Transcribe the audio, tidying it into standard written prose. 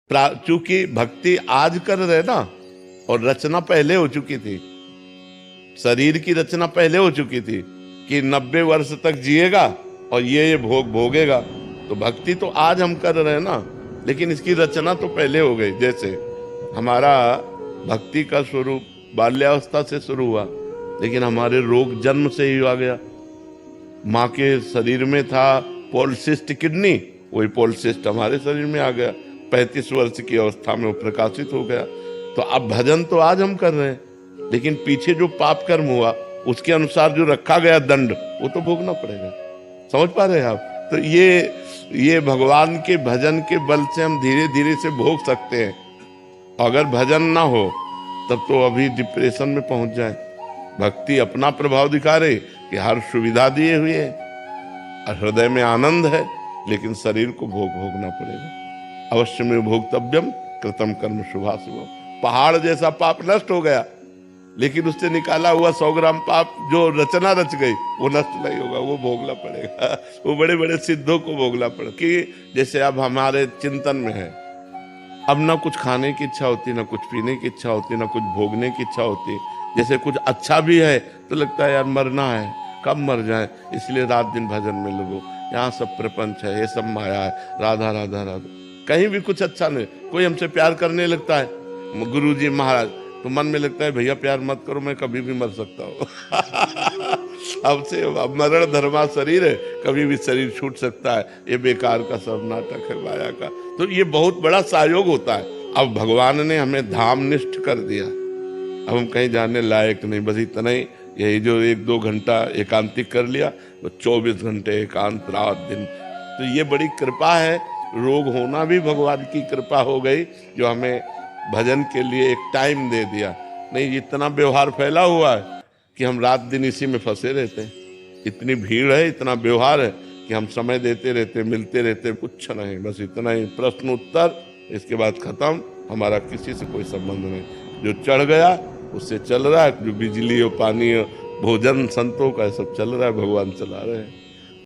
चूंकि भक्ति आज कर रहे ना, और रचना पहले हो चुकी थी, शरीर की रचना पहले हो चुकी थी कि 90 वर्ष तक जिएगा और ये भोग भोगेगा। तो भक्ति तो आज हम कर रहे हैं ना, लेकिन इसकी रचना तो पहले हो गई। जैसे हमारा भक्ति का स्वरूप बाल्यावस्था से शुरू हुआ, लेकिन हमारे रोग जन्म से ही आ गया। माँ के शरीर में था पॉलिसिस्ट किडनी, वही पॉलिसिस्ट हमारे शरीर में आ गया। 35 वर्ष की अवस्था में वो प्रकाशित हो गया। तो अब भजन तो आज हम कर रहे हैं, लेकिन पीछे जो पाप कर्म हुआ उसके अनुसार जो रखा गया दंड, वो तो भोगना पड़ेगा। समझ पा रहे हैं आप? तो ये भगवान के भजन के बल से हम धीरे धीरे से भोग सकते हैं। अगर भजन ना हो तब तो अभी डिप्रेशन में पहुंच जाए। भक्ति अपना प्रभाव दिखा रही कि हर सुविधा दिए हुए है, हृदय में आनंद है, लेकिन शरीर को भोगना पड़ेगा। अवश्य में भोक्तव्यम कृतम कर्म शुभाशुभ। पहाड़ जैसा पाप नष्ट हो गया, लेकिन उससे निकाला हुआ 100 ग्राम पाप जो रचना रच गई वो नष्ट नहीं होगा, वो भोगना पड़ेगा। वो बड़े बड़े सिद्धों को भोगना पड़ेगा। कि जैसे अब हमारे चिंतन में है, अब ना कुछ खाने की इच्छा होती, ना कुछ पीने की इच्छा होती, ना कुछ भोगने की इच्छा होती। जैसे कुछ अच्छा भी है तो लगता है यार मरना है, कब मर जाए, इसलिए रात दिन भजन में लगो। यहाँ सब प्रपंच है, ये सब माया है, राधा राधा राधा। कहीं भी कुछ अच्छा नहीं। कोई हमसे प्यार करने लगता है, गुरु जी महाराज, तो मन में लगता है भैया प्यार मत करो, मैं कभी भी मर सकता हूँ। अब से मरण धर्मा शरीर है, कभी भी शरीर छूट सकता है। ये बेकार का सब नाटक है माया का। तो ये बहुत बड़ा सहयोग होता है। अब भगवान ने हमें धाम निष्ठ कर दिया, अब हम कहीं जाने लायक नहीं। बस इतना ही, यही जो 1-2 घंटा एकांतिक कर लिया, तो 24 घंटे एकांत रात दिन। तो ये बड़ी कृपा है। रोग होना भी भगवान की कृपा हो गई, जो हमें भजन के लिए एक टाइम दे दिया। नहीं, इतना व्यवहार फैला हुआ है कि हम रात दिन इसी में फंसे रहते हैं। इतनी भीड़ है, इतना व्यवहार है कि हम समय देते रहते, मिलते रहते, कुछ नहीं, बस इतना ही प्रश्न उत्तर, इसके बाद खत्म। हमारा किसी से कोई संबंध नहीं। जो चढ़ गया उससे चल रहा है, जो बिजली और पानी और भोजन संतों का सब चल रहा है, भगवान चला रहे हैं।